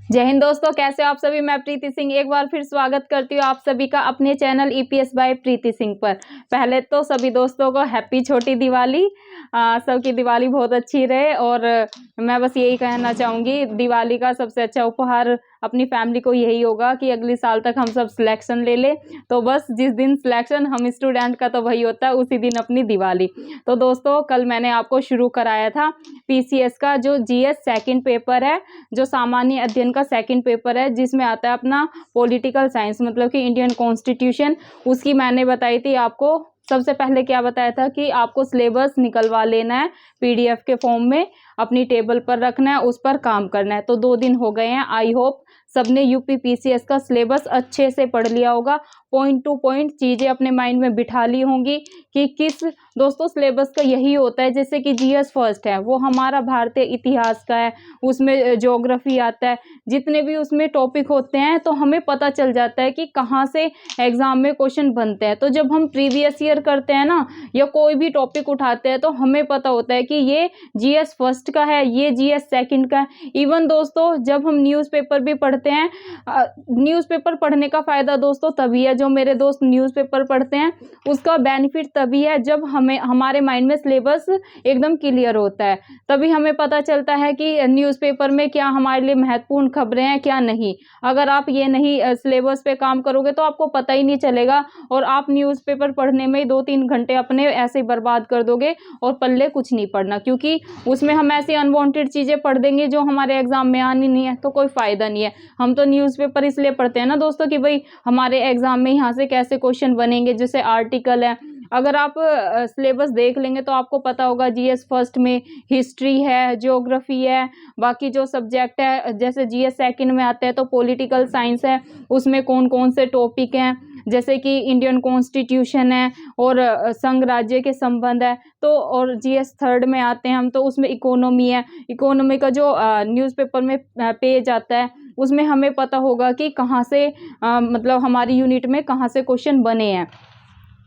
जय हिंद दोस्तों, कैसे हो आप सभी। मैं प्रीति सिंह एक बार फिर स्वागत करती हूँ आप सभी का अपने चैनल ईपीएस बाय प्रीति सिंह पर। पहले तो सभी दोस्तों को हैप्पी छोटी दिवाली। सबकी दिवाली बहुत अच्छी रहे और मैं बस यही कहना चाहूँगी, दिवाली का सबसे अच्छा उपहार अपनी फैमिली को यही होगा कि अगले साल तक हम सब सिलेक्शन ले ले। तो बस जिस दिन सिलेक्शन हम स्टूडेंट का तो वही होता है, उसी दिन अपनी दिवाली। तो दोस्तों कल मैंने आपको शुरू कराया था पीसीएस का जो जीएस सेकंड पेपर है, जो सामान्य अध्ययन का सेकंड पेपर है, जिसमें आता है अपना पॉलिटिकल साइंस मतलब कि इंडियन कॉन्स्टिट्यूशन। उसकी मैंने बताई थी आपको। सबसे पहले क्या बताया था कि आपको सिलेबस निकलवा लेना है, पीडीएफ के फॉर्म में अपनी टेबल पर रखना है, उस पर काम करना है। तो 2 दिन हो गए हैं। आई होप सबने यूपी पीसीएस का सिलेबस अच्छे से पढ़ लिया होगा, पॉइंट टू पॉइंट चीज़ें अपने माइंड में बिठा ली होंगी कि किस दोस्तों सिलेबस का यही होता है। जैसे कि जीएस फर्स्ट है, वो हमारा भारतीय इतिहास का है, उसमें ज्योग्राफी आता है, जितने भी उसमें टॉपिक होते हैं तो हमें पता चल जाता है कि कहाँ से एग्जाम में क्वेश्चन बनते हैं। तो जब हम प्रीवियस ईयर करते हैं ना, या कोई भी टॉपिक उठाते हैं, तो हमें पता होता है कि ये जीएस फर्स्ट का है, ये जीएस सेकंड का है। इवन दोस्तों जब हम न्यूज़पेपर भी पढ़ते हैं, न्यूज़पेपर पढ़ने का फ़ायदा दोस्तों तभी है, जो मेरे दोस्त न्यूज़पेपर पढ़ते हैं उसका बेनिफिट तभी है जब हमें हमारे माइंड में सिलेबस एकदम क्लियर होता है। तभी हमें पता चलता है कि न्यूज़पेपर में क्या हमारे लिए महत्वपूर्ण खबरें हैं, क्या नहीं। अगर आप ये नहीं सिलेबस पे काम करोगे तो आपको पता ही नहीं चलेगा और आप न्यूज़पेपर पढ़ने में 2-3 घंटे अपने ऐसे ही बर्बाद कर दोगे और पल्ले कुछ नहीं पढ़ना, क्योंकि उसमें हम ऐसी अनवांटेड चीज़ें पढ़ देंगे जो हमारे एग्जाम में आनी नहीं है, तो कोई फ़ायदा नहीं है। हम तो न्यूज़पेपर इसलिए पढ़ते हैं ना दोस्तों कि भाई हमारे एग्जाम में यहाँ से कैसे क्वेश्चन बनेंगे। जैसे आर्टिकल है, अगर आप सिलेबस देख लेंगे तो आपको पता होगा जीएस फर्स्ट में हिस्ट्री है, ज्योग्राफी है, बाकी जो सब्जेक्ट है जैसे जीएस सेकंड में आते हैं तो पॉलिटिकल साइंस है, उसमें कौन कौन से टॉपिक हैं, जैसे कि इंडियन कॉन्स्टिट्यूशन है और संघ राज्य के संबंध है। तो और जीएस थर्ड में आते हैं हम, तो उसमें इकोनॉमी है। इकोनॉमी का जो न्यूज़पेपर में पेज आता है उसमें हमें पता होगा कि कहाँ से मतलब हमारी यूनिट में कहाँ से क्वेश्चन बने हैं।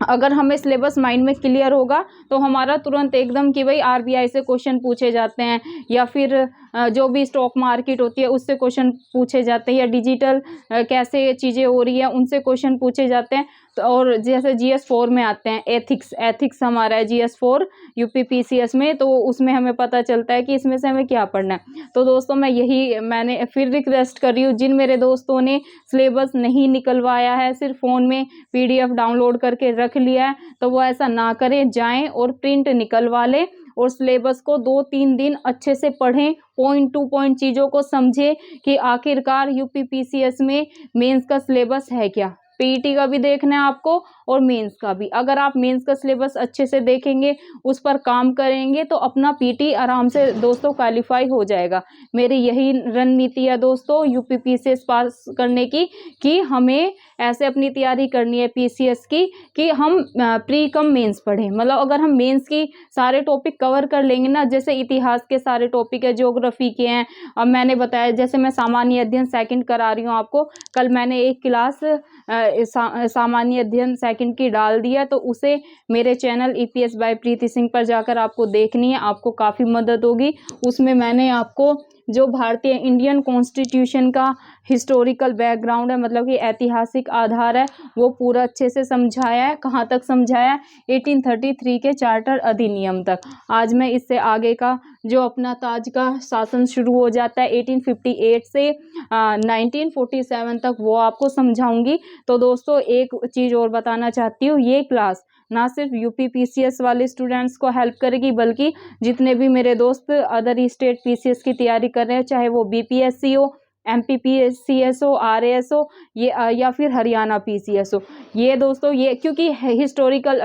अगर हमें सिलेबस माइंड में क्लियर होगा तो हमारा तुरंत एकदम कि भाई आरबीआई से क्वेश्चन पूछे जाते हैं, या फिर जो भी स्टॉक मार्केट होती है उससे क्वेश्चन पूछे जाते हैं, या डिजिटल कैसे चीज़ें हो रही है उनसे क्वेश्चन पूछे जाते हैं। तो और जैसे जीएस 4 में आते हैं एथिक्स हमारा है जीएस 4 यूपी पीसीएस में, तो उसमें हमें पता चलता है कि इसमें से हमें क्या पढ़ना है। तो दोस्तों मैंने फिर रिक्वेस्ट कर रही हूँ, जिन मेरे दोस्तों ने सिलेबस नहीं निकलवाया है, सिर्फ फ़ोन में पीडीएफ डाउनलोड करके रख लिया है, तो वो ऐसा ना करें, जाएं और प्रिंट निकलवा लें और सिलेबस को 2-3 दिन अच्छे से पढ़ें, पॉइंट टू पॉइंट चीज़ों को समझें कि आखिरकार यूपी पीसीएस में मेंस का सिलेबस है क्या। पीईटी का भी देखना है आपको और मेंस का भी। अगर आप मेंस का सिलेबस अच्छे से देखेंगे, उस पर काम करेंगे, तो अपना पीटी आराम से दोस्तों क्वालिफाई हो जाएगा। मेरी यही रणनीति है दोस्तों यूपी पीसीएस पास करने की, कि हमें ऐसे अपनी तैयारी करनी है पीसीएस की कि हम प्री कम मेंस पढ़ें। मतलब अगर हम मेंस की सारे टॉपिक कवर कर लेंगे ना, जैसे इतिहास के सारे टॉपिक है, ज्योग्राफी के हैं। अब मैंने बताया जैसे मैं सामान्य अध्ययन सेकंड करा रही हूँ आपको, कल मैंने एक क्लास सामान्य अध्ययन सेकंड की डाल दिया, तो उसे मेरे चैनल ईपीएस बाय प्रीति सिंह पर जाकर आपको देखनी है, आपको काफ़ी मदद होगी। उसमें मैंने आपको जो भारतीय इंडियन कॉन्स्टिट्यूशन का हिस्टोरिकल बैकग्राउंड है, मतलब कि ऐतिहासिक आधार है, वो पूरा अच्छे से समझाया है। कहाँ तक समझाया है? 1833 के चार्टर अधिनियम तक। आज मैं इससे आगे का जो अपना ताज का शासन शुरू हो जाता है 1858 से 1947 तक, वो आपको समझाऊंगी। तो दोस्तों एक चीज़ और बताना चाहती हूँ, ये क्लास ना सिर्फ यूपी पीसीएस वाले स्टूडेंट्स को हेल्प करेगी, बल्कि जितने भी मेरे दोस्त अदर स्टेट पीसीएस की तैयारी कर रहे हैं, चाहे वो बीपीएससी हो, एमपीपीसीएस हो, आरएएस हो, ये या फिर हरियाणा पीसीएस हो, ये दोस्तों ये क्योंकि हिस्टोरिकल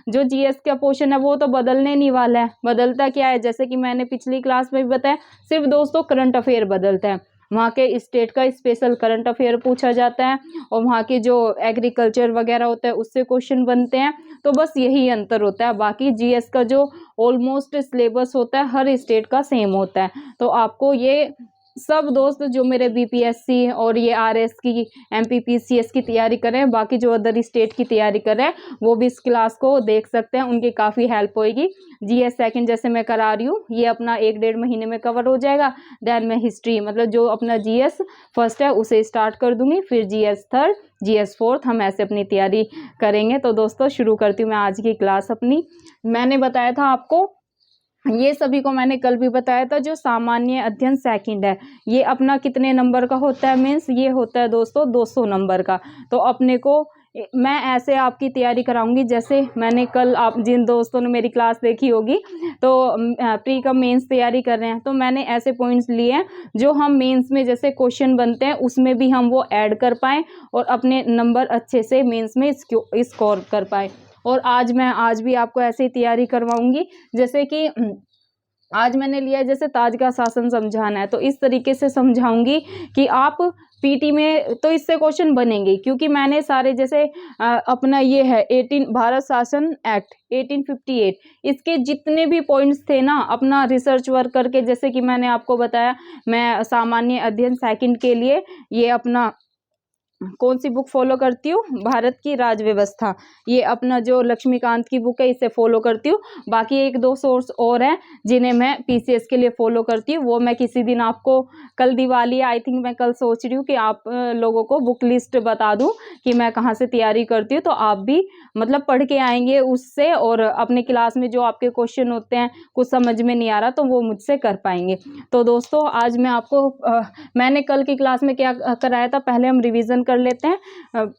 जो जीएस का पोर्शन है वो तो बदलने नहीं वाला है। बदलता क्या है, जैसे कि मैंने पिछली क्लास में भी बताया, सिर्फ दोस्तों करंट अफेयर बदलता है। वहाँ के स्टेट का स्पेशल करंट अफेयर पूछा जाता है और वहाँ के जो एग्रीकल्चर वगैरह होता है उससे क्वेश्चन बनते हैं। तो बस यही अंतर होता है, बाकी जीएस का जो ऑलमोस्ट सिलेबस होता है हर स्टेट का सेम होता है। तो आपको ये सब दोस्त जो मेरे बीपीएससी और ये आरएस की, एमपीपीसीएस की तैयारी कर रहे हैं, बाकी जो अदर स्टेट की तैयारी कर रहे हैं वो भी इस क्लास को देख सकते हैं, उनकी काफ़ी हेल्प होएगी। जीएस सेकंड जैसे मैं करा रही हूँ, ये अपना 1-1.5 महीने में कवर हो जाएगा। देन मैं हिस्ट्री मतलब जो अपना जीएस फर्स्ट है उसे स्टार्ट कर दूंगी, फिर जीएस थर्ड, जीएस फोर्थ, हम ऐसे अपनी तैयारी करेंगे। तो दोस्तों शुरू करती हूँ मैं आज की क्लास अपनी। मैंने बताया था आपको, ये सभी को मैंने कल भी बताया था, जो सामान्य अध्ययन सेकंड है ये अपना कितने नंबर का होता है, मीन्स ये होता है दोस्तों 200 नंबर का। तो अपने को मैं ऐसे आपकी तैयारी कराऊंगी जैसे मैंने कल, आप जिन दोस्तों ने मेरी क्लास देखी होगी तो प्री का मेंस तैयारी कर रहे हैं, तो मैंने ऐसे पॉइंट्स लिए हैं जो हम मेंस में जैसे क्वेश्चन बनते हैं उसमें भी हम वो ऐड कर पाएँ और अपने नंबर अच्छे से मेंस में स्कोर कर पाएँ। और आज भी आपको ऐसे ही तैयारी करवाऊंगी, जैसे कि आज मैंने लिया है जैसे ताज का शासन समझाना है, तो इस तरीके से समझाऊंगी कि आप पीटी में तो इससे क्वेश्चन बनेंगे, क्योंकि मैंने सारे जैसे अपना ये है 18 भारत शासन एक्ट 1858, इसके जितने भी पॉइंट्स थे ना, अपना रिसर्च वर्क करके, जैसे कि मैंने आपको बताया मैं सामान्य अध्ययन सेकंड के लिए ये अपना कौन सी बुक फॉलो करती हूँ, भारत की राज व्यवस्था, ये अपना जो लक्ष्मीकांत की बुक है इसे फॉलो करती हूँ। बाकी 1-2 सोर्स और हैं जिन्हें मैं पीसीएस के लिए फॉलो करती हूँ, वो मैं किसी दिन आपको, कल दिवाली आई थिंक, मैं कल सोच रही हूँ कि आप लोगों को बुक लिस्ट बता दूँ कि मैं कहाँ से तैयारी करती हूँ, तो आप भी मतलब पढ़ के आएंगे उससे, और अपने क्लास में जो आपके क्वेश्चन होते हैं कुछ समझ में नहीं आ रहा तो वो मुझसे कर पाएंगे। तो दोस्तों आज मैं आपको मैंने कल की क्लास में क्या कराया था, पहले हम रिवीजन कर लेते हैं।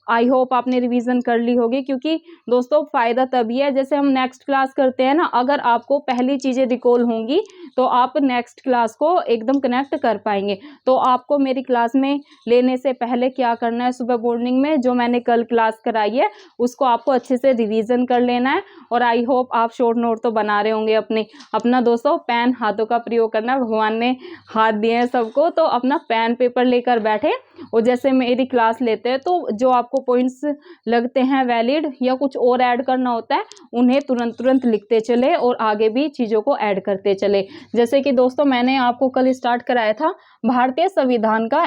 आई होप आपने रिवीजन कर ली होगी, क्योंकि दोस्तों फ़ायदा तभी है, जैसे हम नेक्स्ट क्लास करते हैं ना, अगर आपको पहली चीज़ें रिकॉल होंगी तो आप नेक्स्ट क्लास को एकदम कनेक्ट कर पाएंगे। तो आपको मेरी क्लास में लेने से पहले क्या करना है, सुबह मॉर्निंग में जो मैंने कल क्लास कराई है उसको आपको अच्छे से रिवीजन कर लेना है। और आई होप आप शॉर्ट नोट तो बना रहे होंगे अपना दोस्तों पेन हाथों का प्रयोग करना, भगवान ने हाथ दिए हैं सबको, तो अपना पेन पेपर लेकर बैठे और जैसे मेरी क्लास लेते हैं तो जो आपको पॉइंट्स लगते हैं वैलिड या कुछ और ऐड करना होता है उन्हें तुरंत लिखते चले और आगे भी चीज़ों को ऐड करते चले। जैसे कि दोस्तों मैंने आपको कल स्टार्ट कराया था भारतीय संविधान का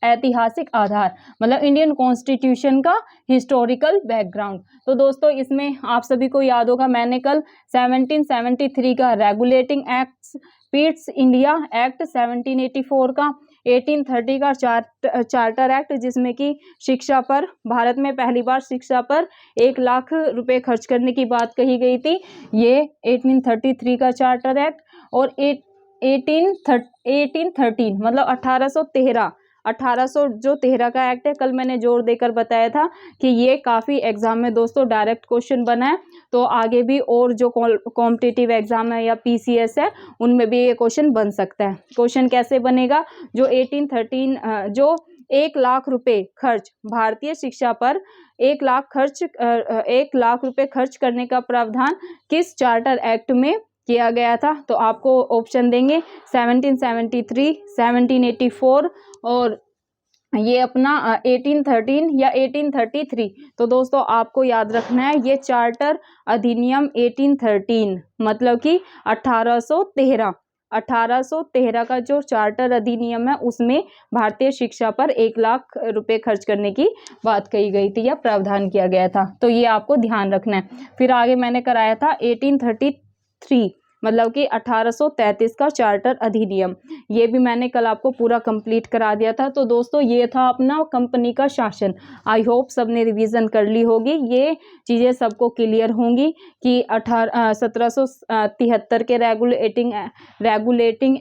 ऐतिहासिक आधार, मतलब इंडियन कॉन्स्टिट्यूशन का हिस्टोरिकल बैकग्राउंड। तो दोस्तों इसमें आप सभी को याद होगा मैंने कल 1773 का regulating acts Pitt's India act, 1784 का, 1830 का चार्टर एक्ट जिसमें कि शिक्षा पर, भारत में पहली बार शिक्षा पर 1 लाख रुपए खर्च करने की बात कही गई थी, ये 1833 का चार्टर एक्ट। और 1813 मतलब 1813 जो 13 का एक्ट है, कल मैंने जोर देकर बताया था कि ये काफ़ी एग्जाम में दोस्तों डायरेक्ट क्वेश्चन बना है, तो आगे भी और जो कॉम्पिटिटिव एग्जाम है या पीसीएस है उनमें भी ये क्वेश्चन बन सकता है। क्वेश्चन कैसे बनेगा, जो 1813 जो 1 लाख रुपए खर्च, भारतीय शिक्षा पर 1 लाख रुपए खर्च करने का प्रावधान किस चार्टर एक्ट में किया गया था, तो आपको ऑप्शन देंगे 1773, 1784 और ये अपना 1813 या 1833। तो दोस्तों आपको याद रखना है ये चार्टर अधिनियम 1813 मतलब कि 1813 का जो चार्टर अधिनियम है उसमें भारतीय शिक्षा पर 1 लाख रुपए खर्च करने की बात कही गई थी या प्रावधान किया गया था, तो ये आपको ध्यान रखना है। फिर आगे मैंने कराया था 1833 मतलब कि 1833 का चार्टर अधिनियम, ये भी मैंने कल आपको पूरा कंप्लीट करा दिया था। तो दोस्तों ये था अपना कंपनी का शासन। आई होप सबने रिवीजन कर ली होगी, ये चीज़ें सबको क्लियर होंगी कि 1773 के रेगुलेटिंग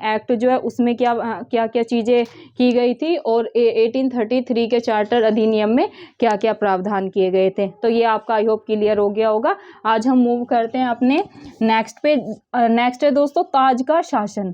एक्ट जो है उसमें क्या चीज़ें की गई थी और 1833 के चार्टर अधिनियम में क्या क्या प्रावधान किए गए थे। तो ये आपका आई होप क्लियर हो गया होगा। आज हम मूव करते हैं अपने नेक्स्ट पे। नेक्स्ट है दोस्तों ताज का शासन।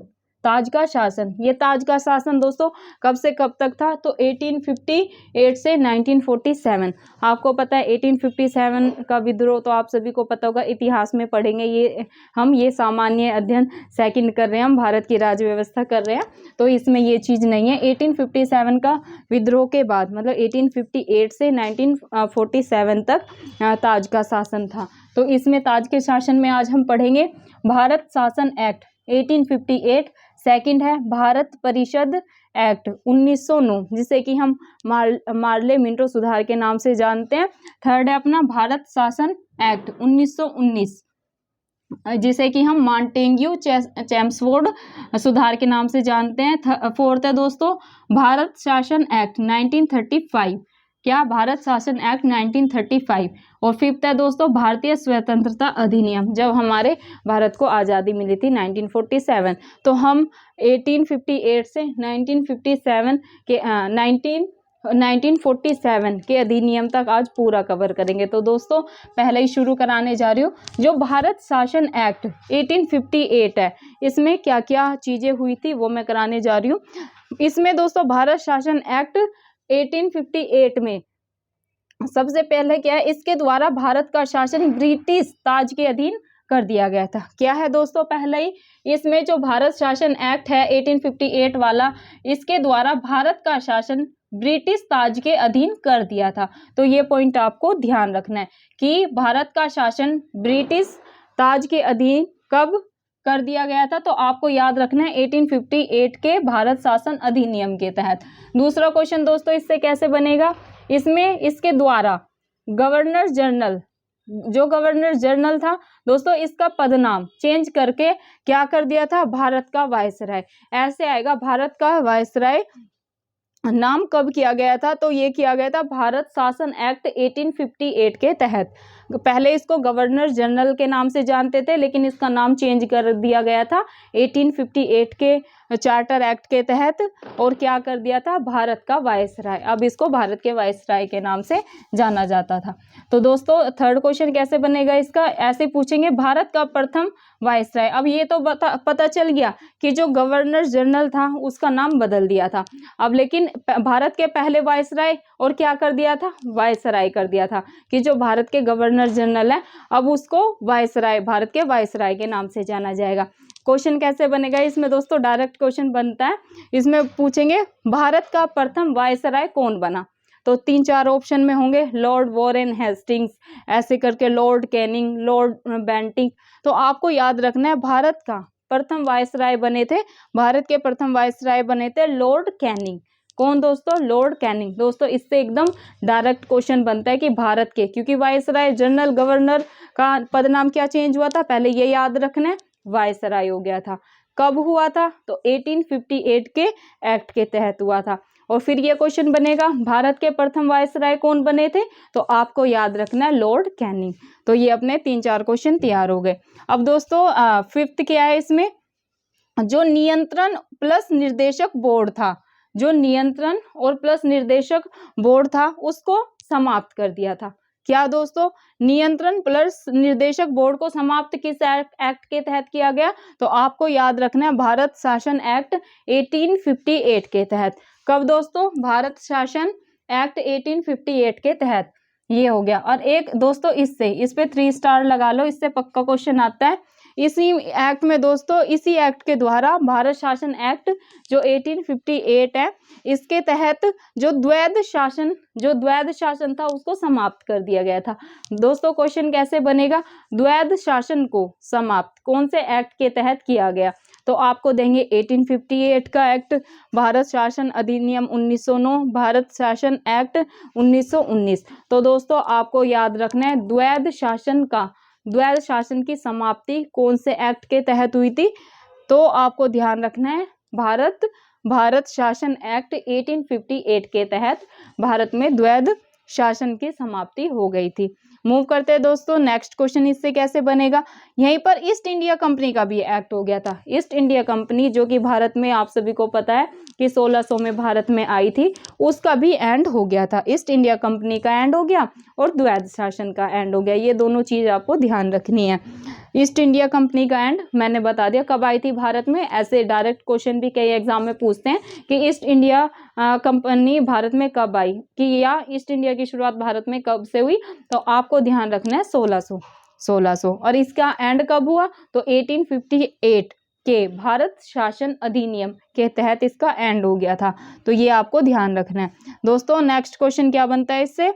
ये ताज का शासन दोस्तों कब से कब तक था, तो 1858 से 1947। आपको पता है 1857 का विद्रोह तो आप सभी को पता होगा, इतिहास में पढ़ेंगे, ये सामान्य अध्ययन सेकंड कर रहे हैं, हम भारत की राज्य व्यवस्था कर रहे हैं, तो इसमें ये चीज़ नहीं है। 1857 का विद्रोह के बाद मतलब 1858 से 1947 तक ताज का शासन था। तो इसमें ताज के शासन में आज हम पढ़ेंगे भारत शासन एक्ट 1858, सेकंड है भारत परिषद एक्ट 1909, जिसे कि हम मार्ले मिंटो सुधार के नाम से जानते हैं। थर्ड है अपना भारत शासन एक्ट 1919, जिसे कि हम मॉन्टेग्यू चेम्सफोर्ड सुधार के नाम से जानते हैं। फोर्थ है दोस्तों भारत शासन एक्ट 1935, क्या भारत शासन एक्ट 1935। और फिफ्थ है दोस्तों भारतीय स्वतंत्रता अधिनियम, जब हमारे भारत को आज़ादी मिली थी 1947। तो हम 1858 से 1957 के 1947 के अधिनियम तक आज पूरा कवर करेंगे। तो दोस्तों पहले ही शुरू कराने जा रही हूँ। जो भारत शासन एक्ट 1858 है, इसमें क्या क्या चीज़ें हुई थी वो मैं कराने जा रही हूँ। इसमें दोस्तों भारत शासन एक्ट 1858 में सबसे पहले क्या है, इसके द्वारा भारत का शासन ब्रिटिश ताज के अधीन कर दिया गया था। क्या है दोस्तों, पहले ही इसमें जो भारत शासन एक्ट है 1858 वाला, इसके द्वारा भारत का शासन ब्रिटिश ताज के अधीन कर दिया था। तो ये पॉइंट आपको ध्यान रखना है कि भारत का शासन ब्रिटिश ताज के अधीन कब कर दिया गया था। तो आपको याद रखना है 1858 के भारत शासन अधिनियम के तहत। दूसरा क्वेश्चन दोस्तों इससे कैसे बनेगा, इसमें इसके द्वारा गवर्नर जनरल, जो गवर्नर जनरल था दोस्तों, इसका पदनाम चेंज करके क्या कर दिया था, भारत का वायसराय। ऐसे आएगा भारत का वायसराय नाम कब किया गया था, तो ये किया गया था भारत शासन एक्ट 1858 के तहत। पहले इसको गवर्नर जनरल के नाम से जानते थे, लेकिन इसका नाम चेंज कर दिया गया था 1858 के चार्टर एक्ट के तहत, और क्या कर दिया था, भारत का वायसराय। अब इसको भारत के वायसराय के नाम से जाना जाता था। तो दोस्तों थर्ड क्वेश्चन कैसे बनेगा इसका, ऐसे पूछेंगे भारत का प्रथम वायसराय। अब ये तो पता चल गया कि जो गवर्नर जनरल था उसका नाम बदल दिया था। अब लेकिन भारत के पहले वायसराय और क्या कर दिया था, वायसराय कर दिया था, कि जो भारत के गवर्नर जनरल है अब उसको वायसराय, भारत के वायसराय के नाम से जाना जाएगा। क्वेश्चन कैसे बनेगा इसमें दोस्तों, डायरेक्ट क्वेश्चन बनता है। इसमें पूछेंगे भारत का प्रथम वायसराय कौन बना, तो 3-4 ऑप्शन में होंगे, लॉर्ड वॉरेन हेस्टिंग्स, ऐसे करके लॉर्ड कैनिंग, लॉर्ड बेंटिंग। तो आपको याद रखना है भारत का प्रथम वायसराय बने थे, भारत के प्रथम वायसराय बने थे लॉर्ड कैनिंग। कौन दोस्तों, लॉर्ड कैनिंग। दोस्तों इससे एकदम डायरेक्ट क्वेश्चन बनता है कि भारत के, क्योंकि वायसराय जनरल गवर्नर का पदनाम क्या चेंज हुआ था, पहले ये याद रखना है, वायसराय हो गया था। कब हुआ था, तो 1858 के एक्ट के तहत हुआ था। और फिर ये क्वेश्चन बनेगा भारत के प्रथम वायसराय कौन बने थे, तो आपको याद रखना है लॉर्ड कैनिंग। तो ये अपने 3-4 क्वेश्चन तैयार हो गए। अब दोस्तों फिफ्थ क्या है इसमें, जो नियंत्रण प्लस निर्देशक बोर्ड था, जो नियंत्रण और प्लस निर्देशक बोर्ड था उसको समाप्त कर दिया था। क्या दोस्तों, नियंत्रण प्लस निर्देशक बोर्ड को समाप्त किस एक्ट के तहत किया गया, तो आपको याद रखना है भारत शासन एक्ट 1858 के तहत। कब दोस्तों, भारत शासन एक्ट 1858 के तहत ये हो गया। और एक दोस्तों इससे, इस पे 3 स्टार लगा लो, इससे पक्का क्वेश्चन आता है। इसी एक्ट में दोस्तों, इसी एक्ट के द्वारा भारत शासन एक्ट जो 1858 है, इसके तहत जो द्वैध शासन था उसको समाप्त कर दिया गया था। दोस्तों क्वेश्चन कैसे बनेगा, द्वैध शासन को समाप्त कौन से एक्ट के तहत किया गया, तो आपको देंगे 1858 का एक्ट, भारत शासन अधिनियम 1909, भारत शासन एक्ट 1919। तो दोस्तों आपको याद रखना है द्वैध शासन की समाप्ति कौन से एक्ट के तहत हुई थी, तो आपको ध्यान रखना है भारत शासन एक्ट 1858 के तहत भारत में द्वैध शासन की समाप्ति हो गई थी। मूव करते हैं दोस्तों नेक्स्ट क्वेश्चन, इससे कैसे बनेगा। यहीं पर ईस्ट इंडिया कंपनी का भी एक्ट हो गया था। ईस्ट इंडिया कंपनी जो कि भारत में आप सभी को पता है कि 1600 में भारत में आई थी, उसका भी एंड हो गया था। ईस्ट इंडिया कंपनी का एंड हो गया और द्वैध शासन का एंड हो गया। ये दोनों चीज आपको ध्यान रखनी है। ईस्ट इंडिया कंपनी का एंड मैंने बता दिया कब आई थी भारत में। ऐसे डायरेक्ट क्वेश्चन भी कई एग्जाम में पूछते हैं कि ईस्ट इंडिया कंपनी भारत में कब आई, कि या ईस्ट इंडिया की शुरुआत भारत में कब से हुई, तो आपको ध्यान रखना है 1600। और इसका एंड कब हुआ, तो 1858 के भारत शासन अधिनियम के तहत इसका एंड हो गया था। तो ये आपको ध्यान रखना है दोस्तों। नेक्स्ट क्वेश्चन क्या बनता है इससे,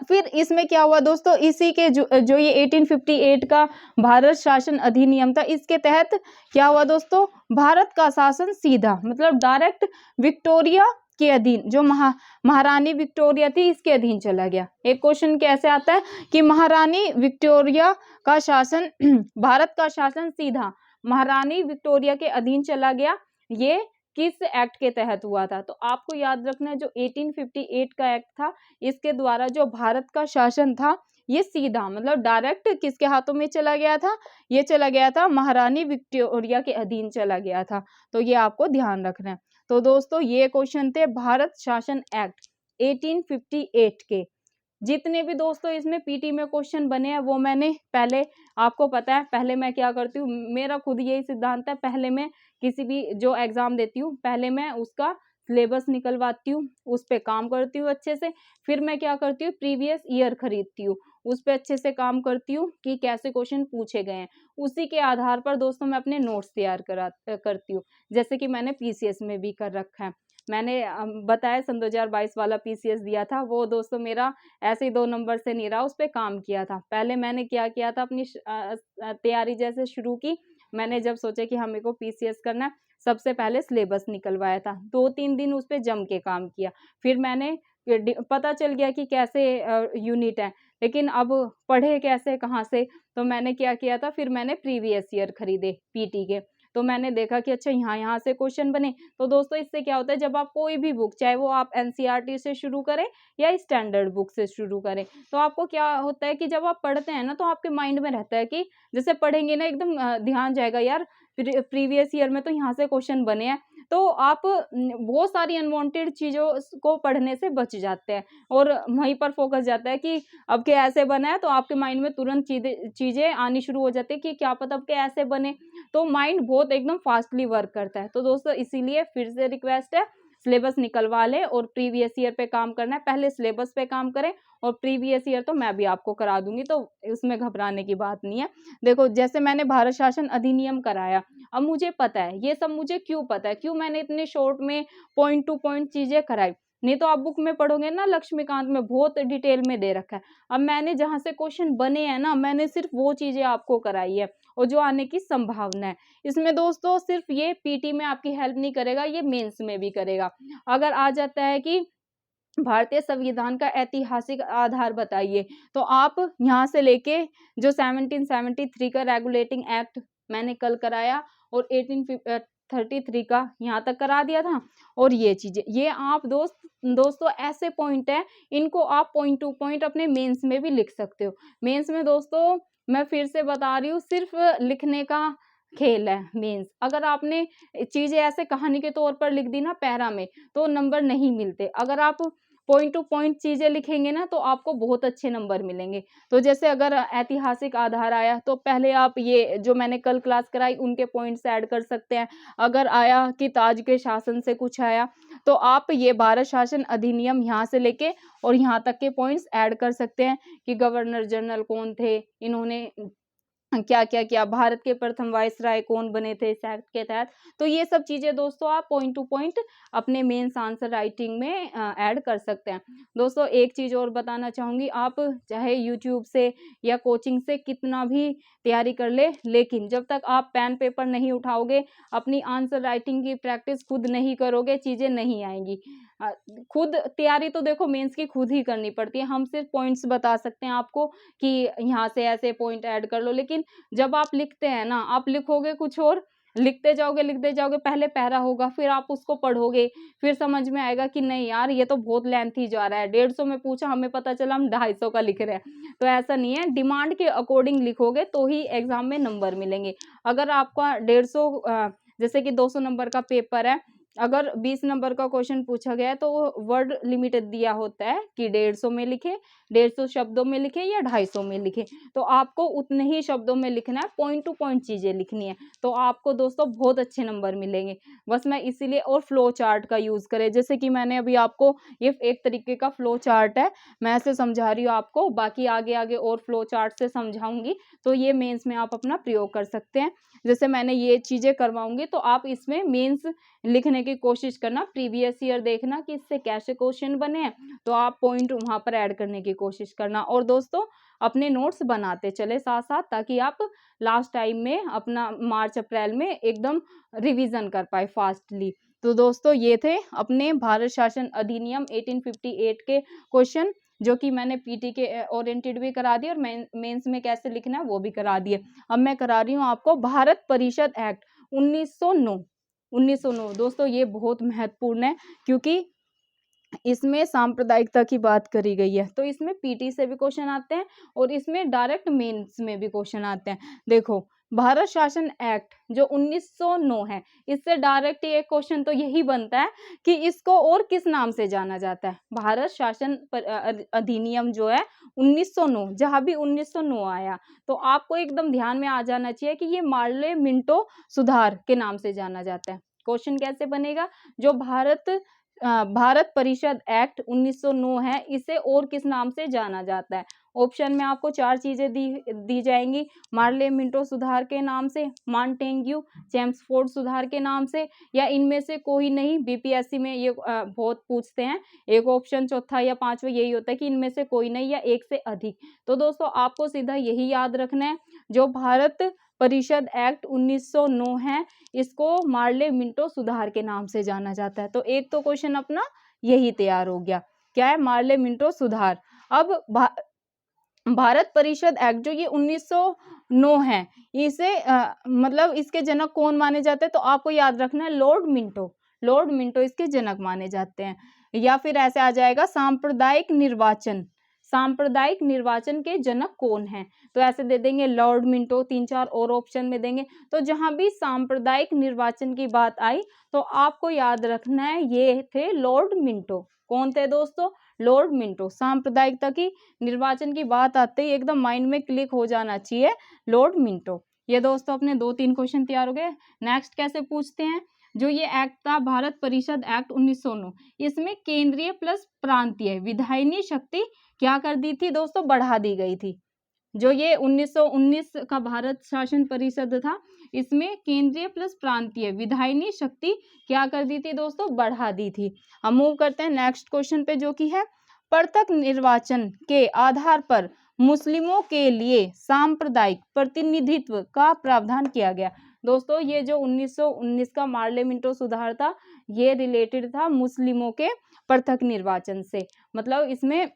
फिर इसमें क्या हुआ दोस्तों, इसी के जो ये 1858 का भारत शासन अधिनियम था, इसके तहत क्या हुआ दोस्तों, भारत का शासन सीधा मतलब डायरेक्ट विक्टोरिया के अधीन, जो महारानी विक्टोरिया थी इसके अधीन चला गया। एक क्वेश्चन कैसे आता है कि महारानी विक्टोरिया का शासन भारत का शासन सीधा महारानी विक्टोरिया के अधीन चला गया, ये किस एक्ट के तहत हुआ था। तो आपको याद रखना है जो 1858 का एक्ट था, इसके द्वारा जो भारत का शासन था ये सीधा मतलब डायरेक्ट किसके हाथों में चला गया था, ये चला गया था महारानी विक्टोरिया के अधीन चला गया था। तो ये आपको ध्यान रखना है। तो दोस्तों ये क्वेश्चन थे भारत शासन एक्ट 1858 के। जितने भी दोस्तों इसमें पीटी में क्वेश्चन बने हैं वो मैंने पहले, आपको पता है पहले मैं क्या करती हूँ, मेरा खुद यही सिद्धांत है, पहले मैं किसी भी जो एग्जाम देती हूँ पहले मैं उसका सिलेबस निकलवाती हूँ, उस पर काम करती हूँ अच्छे से, फिर मैं क्या करती हूँ प्रीवियस ईयर खरीदती हूँ, उस पर अच्छे से काम करती हूँ कि कैसे क्वेश्चन पूछे गए हैं, उसी के आधार पर दोस्तों मैं अपने नोट्स तैयार करती हूँ। जैसे कि मैंने पीसीएस में भी कर रखा है, मैंने बताया सन 2022 वाला पीसीएस दिया था, वो दोस्तों मेरा ऐसे ही 2 नंबर से नहीं रहा, उस पर काम किया था। पहले मैंने क्या किया था, अपनी तैयारी जैसे शुरू की, मैंने जब सोचा कि हमें को पीसीएस करना है, सबसे पहले सिलेबस निकलवाया था, 2-3 दिन उस पर जम के काम किया, फिर मैंने पता चल गया कि कैसे यूनिट है, लेकिन अब पढ़े कैसे कहाँ से, तो मैंने क्या किया था, फिर मैंने प्रीवियस ईयर खरीदे पीटी के, तो मैंने देखा कि अच्छा यहाँ से क्वेश्चन बने। तो दोस्तों इससे क्या होता है, जब आप कोई भी बुक, चाहे वो आप एनसीईआरटी से शुरू करें या स्टैंडर्ड बुक से शुरू करें, तो आपको क्या होता है कि जब आप पढ़ते हैं ना तो आपके माइंड में रहता है कि जैसे पढ़ेंगे ना एकदम ध्यान जाएगा, यार प्रीवियस ईयर में तो यहाँ से क्वेश्चन बने हैं, तो आप बहुत सारी अनवांटेड चीज़ों को पढ़ने से बच जाते हैं और वहीं पर फोकस जाता है कि अब के ऐसे बना है, तो आपके माइंड में तुरंत चीज़ें आनी शुरू हो जाती है कि क्या पता अब के ऐसे बने, तो माइंड बहुत एकदम फास्टली वर्क करता है। तो दोस्तों इसीलिए फिर से रिक्वेस्ट है, सिलेबस निकलवा लें और प्रीवियस ईयर पे काम करना है, पहले सिलेबस पे काम करें और प्रीवियस ईयर तो मैं भी आपको करा दूंगी, तो उसमें घबराने की बात नहीं है। देखो जैसे मैंने भारत शासन अधिनियम कराया, अब मुझे पता है ये सब, मुझे क्यों पता है, क्यों मैंने इतने शॉर्ट में पॉइंट टू पॉइंट चीजें कराई, नहीं तो आप बुक में पढ़ोगे ना लक्ष्मीकांत में बहुत डिटेल में दे रखा है। अब मैंने जहां से क्वेश्चन बने हैं ना, मैंने सिर्फ वो चीजें आपको कराई है और जो आने की संभावना है। इसमें दोस्तों सिर्फ ये पीटी में आपकी हेल्प नहीं करेगा, ये मेंस में भी करेगा। अगर आ जाता है कि भारतीय संविधान का ऐतिहासिक आधार बताइए, तो आप यहाँ से लेके जो 1773 का रेगुलेटिंग एक्ट मैंने कल कराया और 1833 का यहाँ तक करा दिया था, और ये चीजें ये आप दोस्तों ऐसे पॉइंट है, इनको आप पॉइंट टू पॉइंट अपने मेंस में भी लिख सकते हो। मेंस में दोस्तों मैं फिर से बता रही हूँ, सिर्फ लिखने का खेल है मेंस। अगर आपने चीजें ऐसे कहानी के तौर पर लिख दी ना पैरा में, तो नंबर नहीं मिलते। अगर आप पॉइंट टू पॉइंट चीजें लिखेंगे ना तो आपको बहुत अच्छे नंबर मिलेंगे। तो जैसे अगर ऐतिहासिक आधार आया तो पहले आप ये जो मैंने कल क्लास कराई उनके पॉइंट्स ऐड कर सकते हैं। अगर आया कि ताज के शासन से कुछ आया तो आप ये भारत शासन अधिनियम यहाँ से लेके और यहाँ तक के पॉइंट्स ऐड कर सकते हैं कि गवर्नर जनरल कौन थे, इन्होंने क्या क्या किया, भारत के प्रथम वायसराय कौन बने थे इस एक्ट के तहत। तो ये सब चीजें दोस्तों आप पॉइंट टू पॉइंट अपने मेंस आंसर राइटिंग में ऐड कर सकते हैं। दोस्तों एक चीज और बताना चाहूंगी, आप चाहे यूट्यूब से या कोचिंग से कितना भी तैयारी कर ले, लेकिन जब तक आप पेन पेपर नहीं उठाओगे, अपनी आंसर राइटिंग की प्रैक्टिस खुद नहीं करोगे, चीजें नहीं आएंगी। खुद तैयारी तो देखो मेंस की खुद ही करनी पड़ती है, हम सिर्फ पॉइंट्स बता सकते हैं आपको कि यहाँ से ऐसे पॉइंट ऐड कर लो, लेकिन जब आप लिखते हैं ना, आप लिखोगे कुछ और, लिखते जाओगे, पहले पैरा होगा, फिर आप उसको पढ़ोगे, फिर समझ में आएगा कि नहीं यार ये तो बहुत लेंथी जा रहा है, 150 में पूछा, हमें पता चला हम 250 का लिख रहे हैं। तो ऐसा नहीं है, डिमांड के अकॉर्डिंग लिखोगे तो ही एग्जाम में नंबर मिलेंगे। अगर आपका 150 जैसे कि 200 नंबर का पेपर है, अगर 20 नंबर का क्वेश्चन पूछा गया है तो वर्ड लिमिटेड दिया होता है कि 150 में लिखे, 150 शब्दों में लिखे या 250 में लिखे, तो आपको उतने ही शब्दों में लिखना है, पॉइंट टू पॉइंट चीजें लिखनी है, तो आपको दोस्तों बहुत अच्छे नंबर मिलेंगे। बस मैं इसीलिए, और फ्लो चार्ट का यूज करें, जैसे कि मैंने अभी आपको ये एक तरीके का फ्लो चार्ट है, मैं ऐसे समझा रही हूँ आपको, बाकी आगे आगे और फ्लो चार्ट से समझाऊंगी, तो ये मेंस में आप अपना प्रयोग कर सकते हैं। जैसे मैंने ये चीजें करवाऊंगी तो आप इसमें मेंस लिखने की कोशिश करना, प्रीवियस ईयर देखना कि इससे कैसे क्वेश्चन बने हैं, तो आप पॉइंट वहां पर ऐड करने की कोशिश करना। और दोस्तों अपने नोट्स बनाते चले साथ साथ, ताकि आप लास्ट टाइम में अपना मार्च अप्रैल में एकदम रिवीजन कर पाए फास्टली। तो दोस्तों ये थे अपने भारत शासन अधिनियम 1858 के क्वेश्चन, जो कि मैंने पीटी के ओरिएंटेड भी करा दिए और मेंस में कैसे लिखना है वो भी करा दिए। अब मैं करा रही हूँ आपको भारत परिषद एक्ट 1909। दोस्तों ये बहुत महत्वपूर्ण है, क्योंकि इसमें सांप्रदायिकता की बात करी गई है। तो इसमें पीटी से भी क्वेश्चन आते हैं और इसमें डायरेक्ट मेंस में भी क्वेश्चन आते हैं। देखो भारत शासन एक्ट जो 1909 है, इससे डायरेक्ट एक क्वेश्चन तो यही बनता है कि इसको और किस नाम से जाना जाता है। भारत शासन अधिनियम जो है 1909, जहां भी 1909 आया तो आपको एकदम ध्यान में आ जाना चाहिए कि ये मार्ले मिंटो सुधार के नाम से जाना जाता है। क्वेश्चन कैसे बनेगा, जो भारत परिषद एक्ट 1909 है, इसे और किस नाम से जाना जाता है। ऑप्शन में आपको 4 चीजें दी जाएंगी, मार्ले मिंटो सुधार के नाम से, मॉन्टेग्यू चेम्सफोर्ड सुधार के नाम से, या इनमें से कोई नहीं। बीपीएससी में ये बहुत पूछते हैं, एक ऑप्शन चौथा या पांचवा यही होता है कि इनमें से कोई नहीं या एक से अधिक। तो दोस्तों आपको सीधा यही याद रखना है, जो भारत परिषद एक्ट 1909 है, इसको मार्ले मिंटो सुधार के नाम से जाना जाता है। तो एक तो क्वेश्चन अपना यही तैयार हो गया, क्या है, मार्ले मिंटो सुधार। अब भारत परिषद एक्ट जो ये 1909 है, इसे मतलब इसके जनक कौन माने जाते हैं, तो आपको याद रखना है लॉर्ड मिंटो। लॉर्ड मिंटो इसके जनक माने जाते हैं। या फिर ऐसे आ जाएगा सांप्रदायिक निर्वाचन, सांप्रदायिक निर्वाचन के जनक कौन हैं, तो ऐसे दे देंगे लॉर्ड मिंटो, 3-4 और ऑप्शन में देंगे। तो जहां भी सांप्रदायिक निर्वाचन की बात आई तो आपको याद रखना है ये थे लॉर्ड मिंटो। कौन थे दोस्तों, लॉर्ड मिंटो। सांप्रदायिकता की निर्वाचन की बात आते ही एकदम माइंड में क्लिक हो जाना चाहिए लॉर्ड मिंटो। ये दोस्तों अपने 2-3 क्वेश्चन तैयार हो गए। नेक्स्ट कैसे पूछते हैं, जो ये एक्ट था भारत परिषद एक्ट 1909, इसमें केंद्रीय प्लस प्रांतीय विधायिनी शक्ति क्या कर दी थी दोस्तों, बढ़ा दी गई थी। जो ये 1919 का भारत शासन परिषद था, इसमें केंद्रीय प्लस प्रांतीय विधायिनी शक्ति क्या कर दी थी दोस्तों, बढ़ा दी थी। हम मूव करते हैं नेक्स्ट क्वेश्चन पे, जो कि है पृथक निर्वाचन के आधार पर मुस्लिमों के लिए सांप्रदायिक प्रतिनिधित्व का प्रावधान किया गया। दोस्तों ये जो 1919 का मार्ले मिंटो सुधार था, ये रिलेटेड था मुस्लिमों के पृथक निर्वाचन से। मतलब इसमें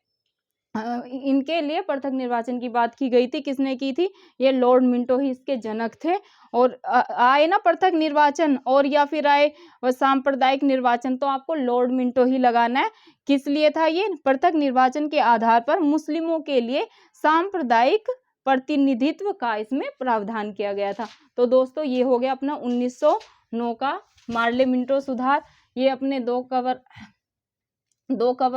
इनके लिए पृथक निर्वाचन की बात की गई थी। किसने की थी, ये लॉर्ड मिंटो ही इसके जनक थे। और आए ना पृथक निर्वाचन और या फिर आए सांप्रदायिक निर्वाचन, तो आपको लॉर्ड मिंटो ही लगाना है। किस लिए था ये, पृथक निर्वाचन के आधार पर मुस्लिमों के लिए सांप्रदायिक प्रतिनिधित्व का इसमें प्रावधान किया गया था। तो दोस्तों ये हो गया अपना 1909 का मार्ले मिंटो सुधार। ये अपने दो कवर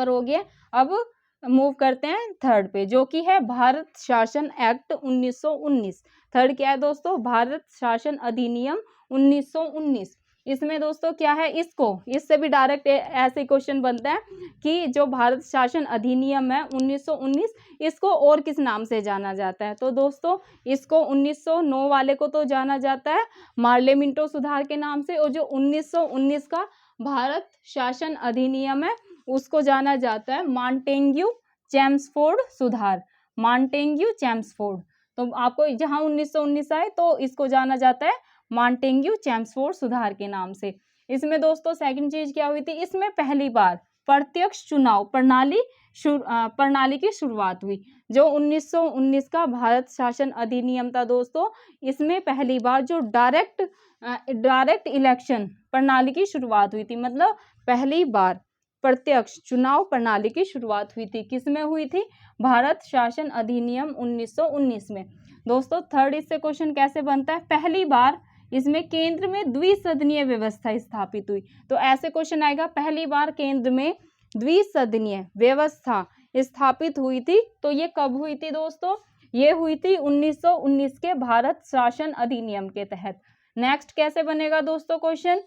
हो गए। अब मूव करते हैं थर्ड पे, जो कि है भारत शासन एक्ट 1919। थर्ड क्या है दोस्तों, भारत शासन अधिनियम 1919। इसमें दोस्तों क्या है, इससे भी डायरेक्ट ऐसे क्वेश्चन बनता है कि जो भारत शासन अधिनियम है 1919, इसको और किस नाम से जाना जाता है। तो दोस्तों इसको 1909 वाले को तो जाना जाता है मार्ले मिंटो सुधार के नाम से, और जो 1919 का भारत शासन अधिनियम है उसको जाना जाता है मॉन्टेग्यू चेम्सफोर्ड सुधार, मॉन्टेग्यू चेम्सफोर्ड। तो आपको जहां 1919 आए तो इसको जाना जाता है मॉन्टेग्यू चेम्सफोर्ड सुधार के नाम से। इसमें दोस्तों सेकंड चीज क्या हुई थी, इसमें पहली बार प्रत्यक्ष चुनाव प्रणाली की शुरुआत हुई। जो 1919 का भारत शासन अधिनियम था दोस्तों, इसमें पहली बार जो डायरेक्ट इलेक्शन प्रणाली की शुरुआत हुई थी। मतलब पहली बार प्रत्यक्ष चुनाव प्रणाली की शुरुआत हुई थी। किसमें हुई थी, भारत शासन अधिनियम 1919 में। दोस्तों थर्ड इससे क्वेश्चन कैसे बनता है, पहली बार इसमें केंद्र में द्विसदनीय व्यवस्था स्थापित हुई। तो ऐसे क्वेश्चन आएगा, पहली बार केंद्र में द्विसदनीय व्यवस्था स्थापित हुई थी। तो ये कब हुई थी दोस्तों, ये हुई थी 1919 के भारत शासन अधिनियम के तहत। नेक्स्ट कैसे बनेगा दोस्तों क्वेश्चन,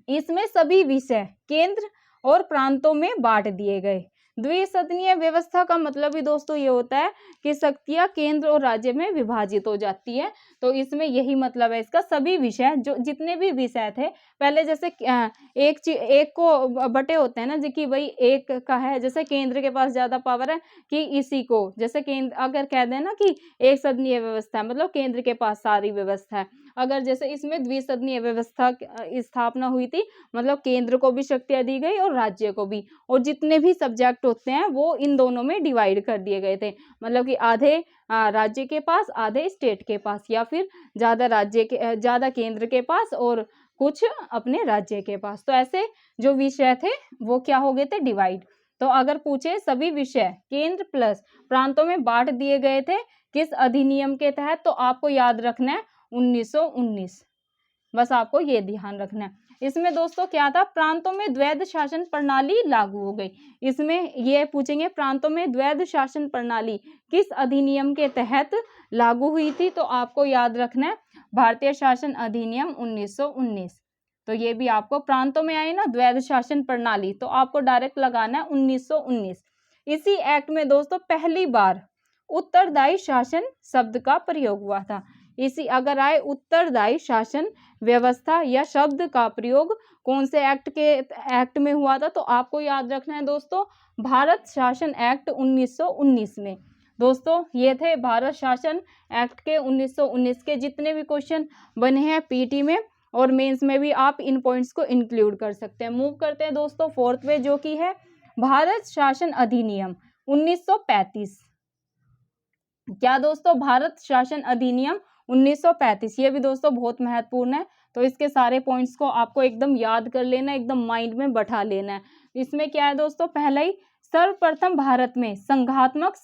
इसमें सभी विषय केंद्र और प्रांतों में बांट दिए गए। द्विसदनीय व्यवस्था का मतलब भी दोस्तों ये होता है कि शक्तियां केंद्र और राज्य में विभाजित हो जाती है। तो इसमें यही मतलब है इसका। सभी विषय जो जितने भी विषय थे पहले, जैसे एक को बटे होते हैं ना जी, कि भाई एक का है, जैसे केंद्र के पास ज्यादा पावर है कि इसी को, जैसे केंद्र अगर कह दें ना कि एक सदनीय व्यवस्था है मतलब केंद्र के पास सारी व्यवस्था है। अगर जैसे इसमें द्विसदनीय व्यवस्था स्थापना हुई थी मतलब केंद्र को भी शक्तियां दी गई और राज्य को भी, और जितने भी सब्जेक्ट होते हैं वो इन दोनों में डिवाइड कर दिए गए थे। मतलब कि आधे राज्य के पास, आधे स्टेट के पास, या फिर ज्यादा केंद्र के पास और कुछ अपने राज्य के पास। तो ऐसे जो विषय थे वो क्या हो गए थे, डिवाइड। तो अगर पूछे सभी विषय केंद्र प्लस प्रांतों में बांट दिए गए थे किस अधिनियम के तहत, तो आपको याद रखना है 1919। बस आपको ये ध्यान रखना है। इसमें दोस्तों क्या था, प्रांतों में द्वैध शासन प्रणाली लागू हो गई। इसमें ये पूछेंगे प्रांतों में द्वैध शासन प्रणाली किस अधिनियम के तहत लागू हुई थी, तो आपको याद रखना है भारतीय शासन अधिनियम 1919। तो ये भी आपको प्रांतों में आई ना द्वैध शासन प्रणाली, तो आपको डायरेक्ट लगाना है 1919। इसी एक्ट में दोस्तों पहली बार उत्तरदायी शासन शब्द का प्रयोग हुआ था। इसी अगर आए उत्तरदायी शासन व्यवस्था या शब्द का प्रयोग कौन से एक्ट में हुआ था, तो आपको याद रखना है दोस्तों भारत शासन एक्ट 1919 में। दोस्तों ये थे भारत शासन एक्ट के 1919 के जितने भी क्वेश्चन बने हैं पीटी में और मेंस में भी, आप इन पॉइंट्स को इंक्लूड कर सकते हैं। मूव करते हैं दोस्तों फोर्थ पे, जो कि है भारत शासन अधिनियम 1935। क्या दोस्तों, भारत शासन अधिनियम 1935, ये भी दोस्तों बहुत महत्वपूर्ण है। तो इसके सारे पॉइंट्स को आपको एकदम याद कर लेना है, एकदम माइंड में बैठा लेना है। इसमें क्या है दोस्तों, पहला ही सर्वप्रथम भारत में संघात्मक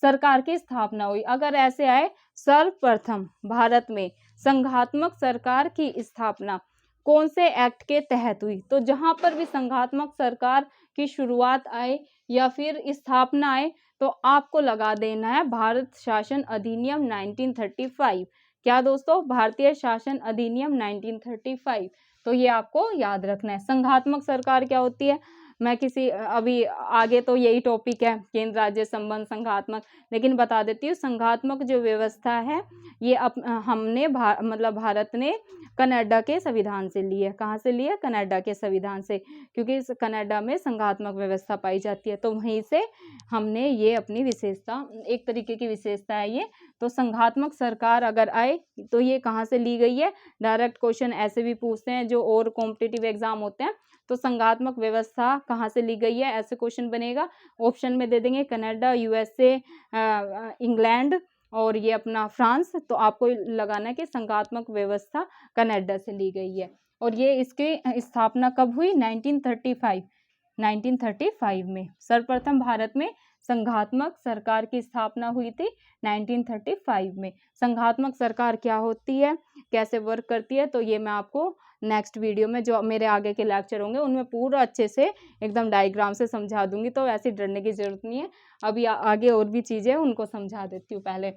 सरकार की स्थापना हुई। अगर ऐसे आए सर्वप्रथम भारत में संघात्मक सरकार की स्थापना कौन से एक्ट के तहत हुई, तो जहां पर भी संघात्मक सरकार की शुरुआत आए या फिर स्थापना आए तो आपको लगा देना है भारत शासन अधिनियम 1935। क्या दोस्तों, भारतीय शासन अधिनियम 1935। तो ये आपको याद रखना है। संघात्मक सरकार क्या होती है, मैं किसी अभी आगे तो यही टॉपिक है केंद्र राज्य संबंध संघात्मक, लेकिन बता देती हूँ संघात्मक जो व्यवस्था है ये हमने मतलब भारत ने कनाडा के संविधान से ली है। कहाँ से ली है, कनाडा के संविधान से, क्योंकि इस कनाडा में संघात्मक व्यवस्था पाई जाती है, तो वहीं से हमने ये अपनी विशेषता, एक तरीके की विशेषता है ये। तो संघात्मक सरकार अगर आए तो ये कहाँ से ली गई है, डायरेक्ट क्वेश्चन ऐसे भी पूछते हैं जो और कॉम्पिटिटिव एग्जाम होते हैं। तो संघात्मक व्यवस्था कहाँ से ली गई है, ऐसे क्वेश्चन बनेगा। ऑप्शन में दे देंगे कनाडा, यूएसए, इंग्लैंड और ये अपना फ्रांस। तो आपको लगाना है कि संघात्मक व्यवस्था कनाडा से ली गई है। और ये इसकी स्थापना कब हुई, 1935 में सर्वप्रथम भारत में संघात्मक सरकार की स्थापना हुई थी 1935 में। संघात्मक सरकार क्या होती है, कैसे वर्क करती है, तो ये मैं आपको नेक्स्ट वीडियो में जो मेरे आगे के लेक्चर होंगे उनमें पूरा अच्छे से एकदम डायग्राम से समझा दूंगी। तो ऐसे डरने की जरूरत नहीं है। अभी आगे और भी चीजें उनको समझा देती हूँ पहले।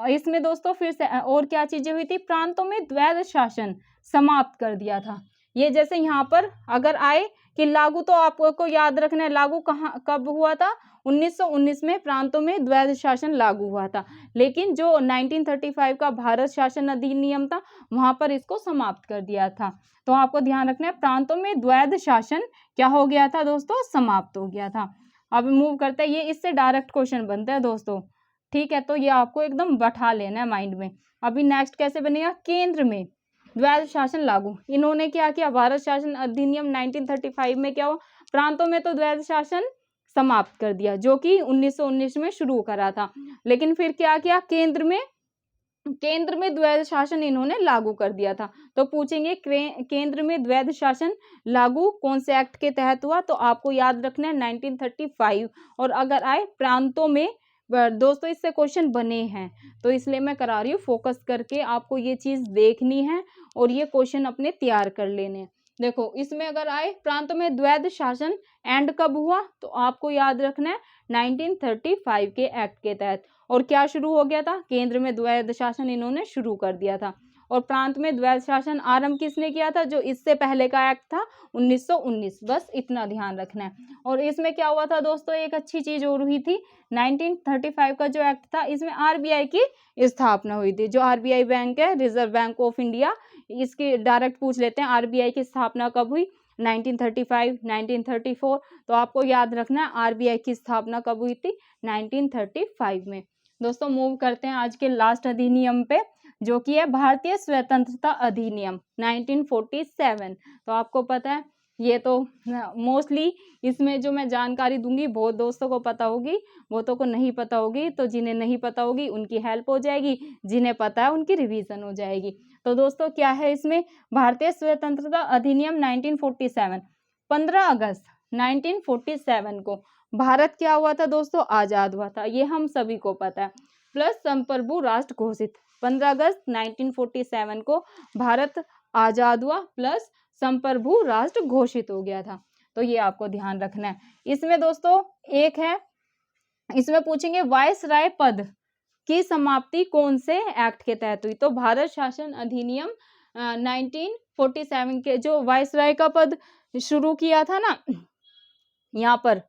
इसमें दोस्तों फिर से और क्या चीजें हुई थी, प्रांतों में द्वैध शासन समाप्त कर दिया था। ये जैसे यहाँ पर अगर आए कि लागू, तो आपको याद रखना है लागू कहाँ कब हुआ था, 1919 में प्रांतों में द्वैध शासन लागू हुआ था। लेकिन जो 1935 का भारत शासन अधिनियम था वहां पर इसको समाप्त कर दिया था। तो आपको ध्यान रखना है प्रांतों में द्वैध शासन क्या हो गया था दोस्तों, समाप्त हो गया था। अब मूव करते हैं, ये इससे डायरेक्ट क्वेश्चन बनता है दोस्तों, ठीक है। तो ये आपको एकदम बैठा लेना है माइंड में। अभी नेक्स्ट कैसे बनेगा, केंद्र में द्वैध शासन लागू। इन्होंने क्या किया, भारत शासन अधिनियम 1935 में क्या हुआ, प्रांतों में तो द्वैध शासन समाप्त कर दिया जो कि 1919 में शुरू करा था। लेकिन फिर क्या किया, केंद्र में द्वैध शासन इन्होंने लागू कर दिया था। तो पूछेंगे केंद्र में द्वैध शासन लागू कौन से एक्ट के तहत हुआ, तो आपको याद रखना है 1935। और अगर आए प्रांतों में, दोस्तों इससे क्वेश्चन बने हैं तो इसलिए मैं करा रही हूँ, फोकस करके आपको ये चीज देखनी है और ये क्वेश्चन अपने तैयार कर लेने हैं। देखो इसमें अगर आए प्रांतों में द्वैध शासन एंड कब हुआ, तो आपको याद रखना है 1935 के एक्ट के तहत। और क्या शुरू हो गया था, केंद्र में द्वैध शासन इन्होंने शुरू कर दिया था। और प्रांत में द्वैध शासन आरंभ किसने किया था? जो इससे पहले का एक्ट था 1919, बस इतना ध्यान रखना है। और इसमें क्या हुआ था दोस्तों, एक अच्छी चीज और हुई थी, 1935 का जो एक्ट था, इसमें आरबीआई की स्थापना हुई थी। जो आरबीआई बैंक है, रिजर्व बैंक ऑफ इंडिया, इसकी डायरेक्ट पूछ लेते हैं, आरबीआई की स्थापना कब हुई? 1935, 1934। तो आपको याद रखना है आरबीआई की स्थापना कब हुई थी? 1935 में। दोस्तों मूव करते हैं आज के लास्ट अधिनियम पे, जो कि है भारतीय स्वतंत्रता अधिनियम 1947। तो आपको पता है, ये तो मोस्टली इसमें जो मैं जानकारी दूंगी बहुत दोस्तों को पता होगी, बहुतों को नहीं पता होगी। तो जिन्हें नहीं पता होगी उनकी हेल्प हो जाएगी, जिन्हें पता है उनकी रिवीजन हो जाएगी। तो दोस्तों क्या है इसमें? भारतीय स्वतंत्रता अधिनियम 1947, 15 अगस्त 1947 को भारत क्या हुआ था दोस्तों? आजाद हुआ था, ये हम सभी को पता है। प्लस संप्रभु राष्ट्र घोषित, 15 अगस्त 1947 को भारत आजाद हुआ, प्लस संप्रभु राष्ट्र घोषित हो गया था। तो ये आपको ध्यान रखना है। इसमें दोस्तों एक है, इसमें पूछेंगे वायसराय पद की समाप्ति कौन से एक्ट के तहत हुई? तो भारत शासन अधिनियम 1947 के जो वायसराय का पद शुरू किया था ना, यहाँ पर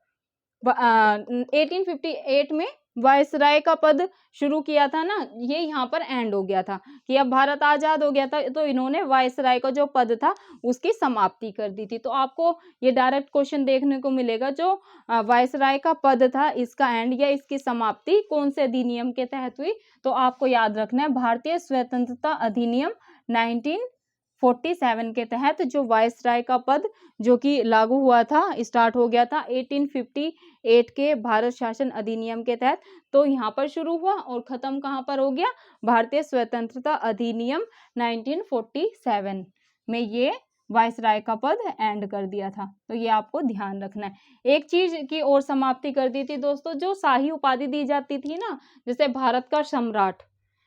1858 में वायसराय का पद शुरू किया था ना, ये यहाँ पर एंड हो गया था कि अब भारत आजाद हो गया था, तो इन्होंने वायसराय का जो पद था उसकी समाप्ति कर दी थी। तो आपको ये डायरेक्ट क्वेश्चन देखने को मिलेगा, जो वायसराय का पद था इसका एंड या इसकी समाप्ति कौन से अधिनियम के तहत हुई? तो आपको याद रखना है भारतीय स्वतंत्रता अधिनियम 1947 के तहत जो वायसराय का पद जो कि लागू हुआ था, स्टार्ट हो गया था 1858 के भारत शासन अधिनियम के तहत। तो यहाँ पर शुरू हुआ और खत्म कहाँ पर हो गया? भारतीय स्वतंत्रता अधिनियम 1947 में ये वायसराय का पद एंड कर दिया था। तो ये आपको ध्यान रखना है। एक चीज की और समाप्ति कर दी थी दोस्तों, जो शाही उपाधि दी जाती थी ना, जैसे भारत का सम्राट,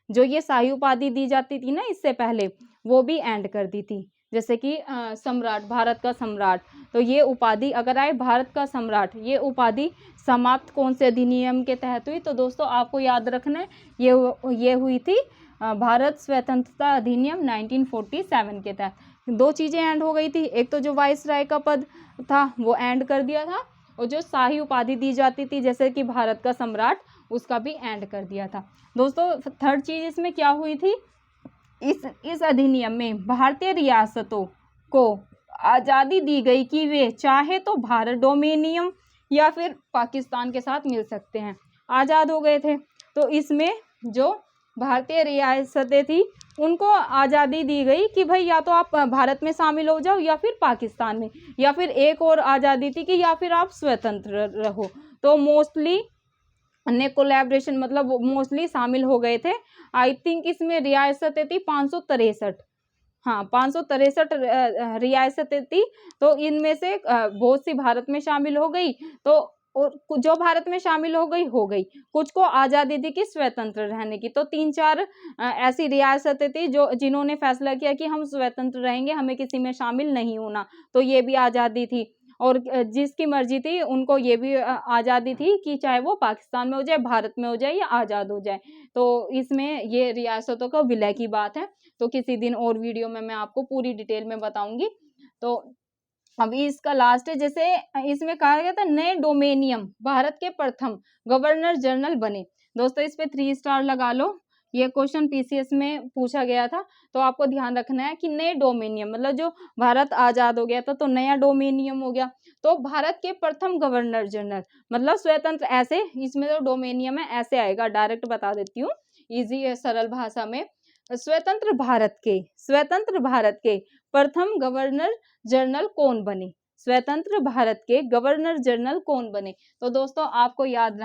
जो ये शाही उपाधि दी जाती थी ना इससे पहले, वो भी एंड कर दी थी। जैसे कि सम्राट, भारत का सम्राट, तो ये उपाधि अगर आए भारत का सम्राट, ये उपाधि समाप्त कौन से अधिनियम के तहत हुई? तो दोस्तों आपको याद रखना है, ये हुई थी भारत स्वतंत्रता अधिनियम 1947 के तहत। दो चीजें एंड हो गई थी, एक तो जो वायसराय का पद था वो एंड कर दिया था, और जो शाही उपाधि दी जाती थी जैसे कि भारत का सम्राट, उसका भी एंड कर दिया था। दोस्तों थर्ड चीज इसमें क्या हुई थी? इस अधिनियम में भारतीय रियासतों को आज़ादी दी गई कि वे चाहे तो भारत डोमिनियन या फिर पाकिस्तान के साथ मिल सकते हैं। आज़ाद हो गए थे, तो इसमें जो भारतीय रियासतें थी उनको आज़ादी दी गई कि भाई या तो आप भारत में शामिल हो जाओ या फिर पाकिस्तान में, या फिर एक और आज़ादी थी कि या फिर आप स्वतंत्र रहो। तो मोस्टली ने कोलैबोरेशन मतलब मोस्टली शामिल हो गए थे। आई थिंक इसमें रियासतें थी 563, हाँ 563 रियासतें थी। तो इनमें से बहुत सी भारत में शामिल हो गई, तो और जो भारत में शामिल हो गई, कुछ को आज़ादी थी कि स्वतंत्र रहने की। तो 3-4 ऐसी रियासतें थी जो जिन्होंने फैसला किया कि हम स्वतंत्र रहेंगे, हमें किसी में शामिल नहीं होना, तो ये भी आज़ादी थी। और जिसकी मर्जी थी उनको ये भी आज़ादी थी कि चाहे वो पाकिस्तान में हो जाए, भारत में हो जाए या आज़ाद हो जाए। तो इसमें ये रियासतों का विलय की बात है, तो किसी दिन और वीडियो में मैं आपको पूरी डिटेल में बताऊंगी। तो अभी इसका लास्ट है, जैसे इसमें कहा गया था नए डोमेनियम भारत के प्रथम गवर्नर जनरल बने। दोस्तों इस पे 3 स्टार लगा लो, ये क्वेश्चन पीसीएस में पूछा गया था। तो आपको ध्यान रखना है कि नए डोमेनियम मतलब जो भारत आजाद हो गया था तो नया डोमेनियम हो गया। तो भारत के प्रथम गवर्नर जनरल मतलब स्वतंत्र, ऐसे इसमें जो डोमेनियम है ऐसे आएगा, डायरेक्ट बता देती हूँ इजी है सरल भाषा में। स्वतंत्र भारत के प्रथम गवर्नर जनरल कौन बने? स्वतंत्र भारत के गवर्नर जनरल कौन बने? तो दोस्तों आपको याद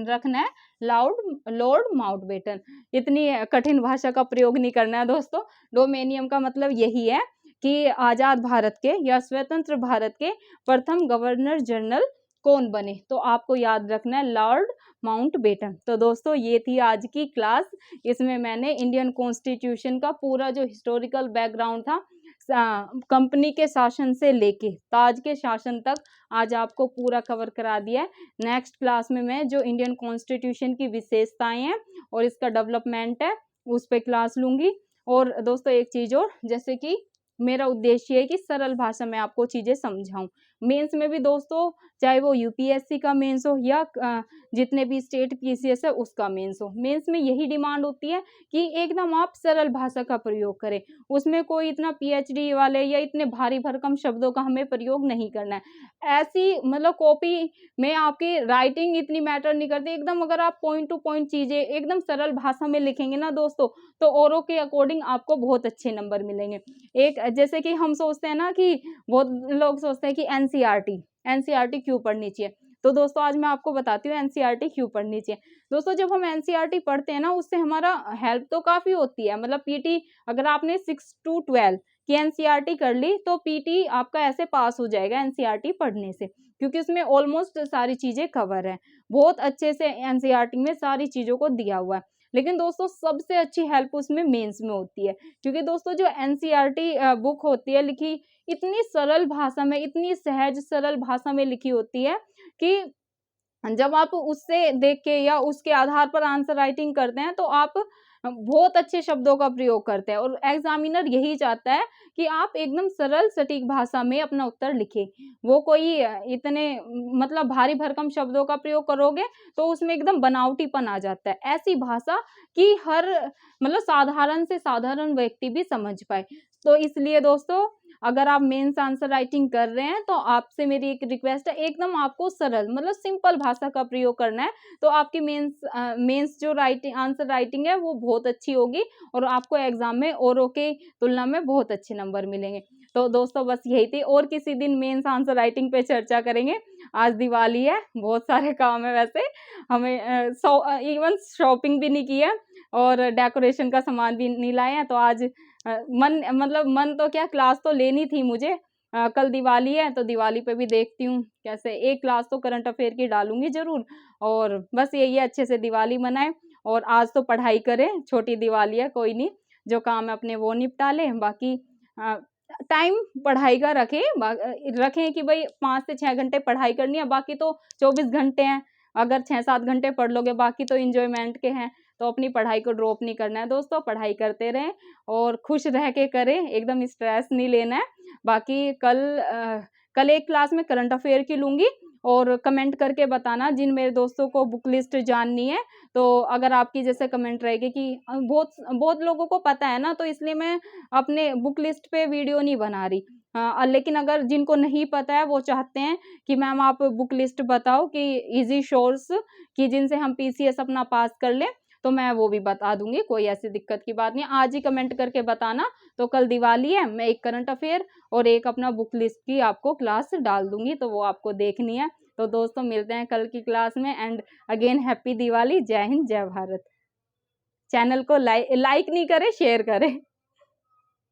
रखना है लॉर्ड माउंटबेटन। इतनी कठिन भाषा का प्रयोग नहीं करना है दोस्तों। डोमेनियम का मतलब यही है कि आजाद भारत के या स्वतंत्र भारत के प्रथम गवर्नर जनरल कौन बने? तो आपको याद रखना है लॉर्ड माउंटबेटन। तो दोस्तों ये थी आज की क्लास। इसमें मैंने इंडियन कॉन्स्टिट्यूशन का पूरा जो हिस्टोरिकल बैकग्राउंड था कंपनी के शासन से लेके ताज के शासन तक आज आपको पूरा कवर करा दिया है। नेक्स्ट क्लास में मैं जो इंडियन कॉन्स्टिट्यूशन की विशेषताएं हैं और इसका डेवलपमेंट है उस पर क्लास लूंगी। और दोस्तों एक चीज़ और, जैसे कि मेरा उद्देश्य है कि सरल भाषा में आपको चीज़ें समझाऊँ। मेंस में भी दोस्तों, चाहे वो यूपीएससी का मेंस हो या जितने भी स्टेट पीसीएस है उसका मेंस हो, मेंस में यही डिमांड होती है कि एकदम आप सरल भाषा का प्रयोग करें। उसमें कोई इतना पीएचडी वाले या इतने भारी भरकम शब्दों का हमें प्रयोग नहीं करना है। ऐसी मतलब कॉपी में आपकी राइटिंग इतनी मैटर नहीं करती, एकदम अगर आप पॉइंट टू पॉइंट चीज़ें एकदम सरल भाषा में लिखेंगे ना दोस्तों, तो औरों के अकॉर्डिंग आपको बहुत अच्छे नंबर मिलेंगे। एक जैसे कि हम सोचते हैं ना कि बहुत लोग सोचते हैं कि एनसीईआरटी क्यों पढ़नी चाहिए? तो दोस्तों आज मैं आपको बताती हूँ एनसीईआरटी क्यों पढ़नी चाहिए। दोस्तों जब हम एनसीईआरटी पढ़ते हैं ना, उससे हमारा हेल्प तो काफ़ी होती है। मतलब पीटी अगर आपने 6 टू 12 की एनसीईआरटी कर ली तो पीटी आपका ऐसे पास हो जाएगा एनसीईआरटी पढ़ने से, क्योंकि उसमें ऑलमोस्ट सारी चीज़ें कवर है। बहुत अच्छे से एनसीईआरटी में सारी चीज़ों को दिया हुआ है। लेकिन दोस्तों सबसे अच्छी हेल्प उसमें मेंस में होती है, क्योंकि दोस्तों जो एनसीईआरटी बुक होती है लिखी, इतनी सरल भाषा में, इतनी सहज सरल भाषा में लिखी होती है कि जब आप उससे देख के या उसके आधार पर आंसर राइटिंग करते हैं तो आप बहुत अच्छे शब्दों का प्रयोग करते हैं, और एग्जामिनर यही चाहता है कि आप एकदम सरल सटीक भाषा में अपना उत्तर लिखें। वो कोई इतने मतलब भारी भरकम शब्दों का प्रयोग करोगे तो उसमें एकदम बनावटीपन आ जाता है। ऐसी भाषा कि हर मतलब साधारण से साधारण व्यक्ति भी समझ पाए। तो इसलिए दोस्तों अगर आप मेंस आंसर राइटिंग कर रहे हैं तो आपसे मेरी एक रिक्वेस्ट है, एकदम आपको सरल मतलब सिंपल भाषा का प्रयोग करना है। तो आपकी मेंस जो राइटिंग आंसर राइटिंग है वो बहुत अच्छी होगी, और आपको एग्जाम में औरों के तुलना में बहुत अच्छे नंबर मिलेंगे। तो दोस्तों बस यही थी, और किसी दिन मेंस आंसर राइटिंग पे चर्चा करेंगे। आज दिवाली है, बहुत सारे काम है वैसे हमें, इवन शॉपिंग भी नहीं की है और डेकोरेशन का सामान भी नहीं लाए हैं। तो आज मन तो क्या, क्लास तो लेनी थी मुझे। कल दिवाली है तो दिवाली पे भी देखती हूँ कैसे एक क्लास तो करंट अफेयर की डालूंगी जरूर। और बस यही है, अच्छे से दिवाली मनाए और आज तो पढ़ाई करें, छोटी दिवाली है कोई नहीं, जो काम है अपने वो निपटा लें। बाकी टाइम पढ़ाई का रखें कि भाई 5 से 6 घंटे पढ़ाई करनी है, बाकी तो 24 घंटे हैं। अगर 6-7 घंटे पढ़ लोगे, बाकी तो इंजॉयमेंट के हैं। तो अपनी पढ़ाई को ड्रॉप नहीं करना है दोस्तों, पढ़ाई करते रहें और खुश रह के करें, एकदम स्ट्रेस नहीं लेना है। बाकी कल एक क्लास में करंट अफेयर की लूँगी, और कमेंट करके बताना जिन मेरे दोस्तों को बुक लिस्ट जाननी है। तो अगर आपकी जैसे कमेंट रहेगी कि बहुत बहुत लोगों को पता है ना, तो इसलिए मैं अपने बुक लिस्ट पे वीडियो नहीं बना रही। लेकिन अगर जिनको नहीं पता है वो चाहते हैं कि मैम आप बुक लिस्ट बताओ कि इजी सोर्स कि जिनसे हम पीसीएस अपना पास कर लें, तो मैं वो भी बता दूंगी, कोई ऐसी दिक्कत की बात नहीं। आज ही कमेंट करके बताना। तो कल दिवाली है, मैं एक करंट अफेयर और एक अपना बुक लिस्ट की आपको क्लास डाल दूंगी, तो वो आपको देखनी है। तो दोस्तों मिलते हैं कल की क्लास में, एंड अगेन हैप्पी दिवाली। जय हिंद, जय भारत। चैनल को लाइक नहीं करे, शेयर करें।